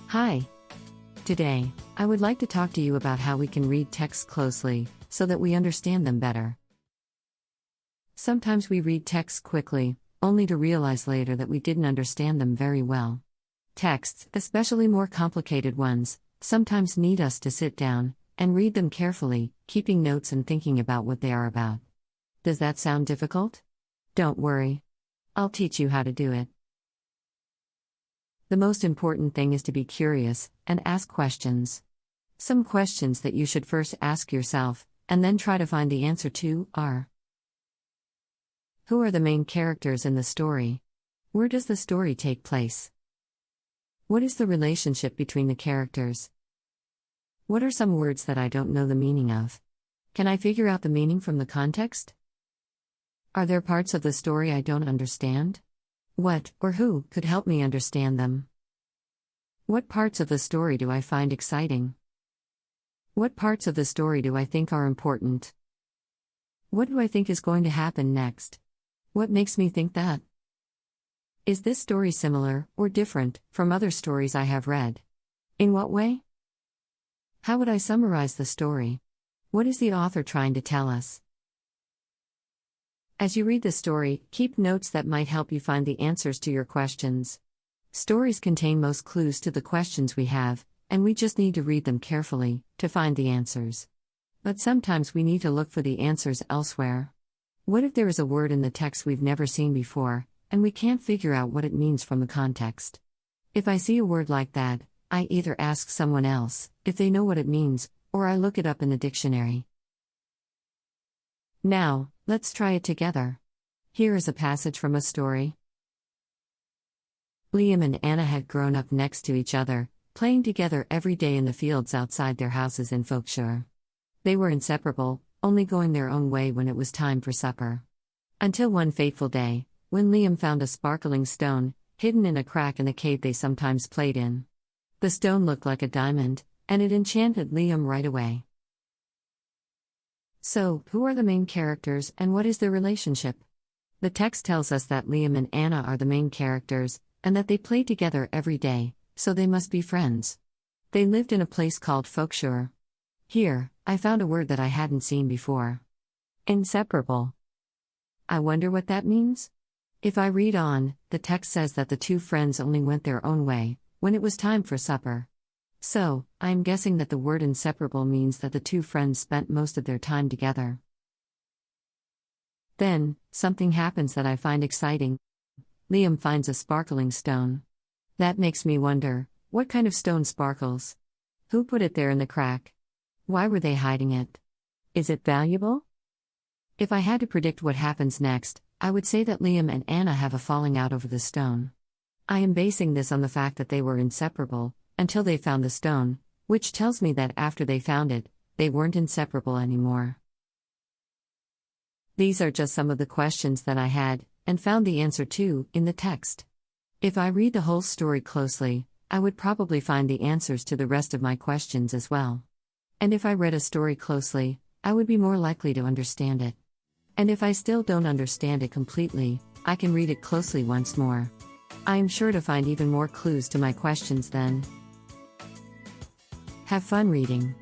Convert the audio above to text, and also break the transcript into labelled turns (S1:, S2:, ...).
S1: Hi. Today, I would like to talk to you about how we can read texts closely, so that we understand them better. Sometimes we read texts quickly, only to realize later that we didn't understand them very well. Texts, especially more complicated ones, sometimes need us to sit down and read them carefully, keeping notes and thinking about what they are about. Does that sound difficult? Don't worry. I'll teach you how to do it. The most important thing is to be curious and ask questions. Some questions that you should first ask yourself, and then try to find the answer to, are: who are the main characters in the story? Where does the story take place? What is the relationship between the characters? What are some words that I don't know the meaning of? Can I figure out the meaning from the context? Are there parts of the story I don't understand? What, or who, could help me understand them? What parts of the story do I find exciting? What parts of the story do I think are important? What do I think is going to happen next? What makes me think that? Is this story similar, or different, from other stories I have read? In what way? How would I summarize the story? What is the author trying to tell us? As you read the story, keep notes that might help you find the answers to your questions. Stories contain most clues to the questions we have, and we just need to read them carefully to find the answers. But sometimes we need to look for the answers elsewhere. What if there is a word in the text we've never seen before, and we can't figure out what it means from the context? If I see a word like that, I either ask someone else if they know what it means, or I look it up in the dictionary. Now, let's try it together. Here is a passage from a story. Liam and Anna had grown up next to each other, playing together every day in the fields outside their houses in Folkshire. They were inseparable, only going their own way when it was time for supper. Until one fateful day, when Liam found a sparkling stone, hidden in a crack in the cave they sometimes played in. The stone looked like a diamond, and it enchanted Liam right away. So, who are the main characters and what is their relationship? The text tells us that Liam and Anna are the main characters, and that they play together every day, so they must be friends. They lived in a place called Folkshire. Here, I found a word that I hadn't seen before. Inseparable. I wonder what that means? If I read on, the text says that the two friends only went their own way when it was time for supper. So, I am guessing that the word inseparable means that the two friends spent most of their time together. Then, something happens that I find exciting. Liam finds a sparkling stone. That makes me wonder, what kind of stone sparkles? Who put it there in the crack? Why were they hiding it? Is it valuable? If I had to predict what happens next, I would say that Liam and Anna have a falling out over the stone. I am basing this on the fact that they were inseparable until they found the stone, which tells me that after they found it, they weren't inseparable anymore. These are just some of the questions that I had, and found the answer to, in the text. If I read the whole story closely, I would probably find the answers to the rest of my questions as well. And if I read a story closely, I would be more likely to understand it. And if I still don't understand it completely, I can read it closely once more. I am sure to find even more clues to my questions then. Have fun reading.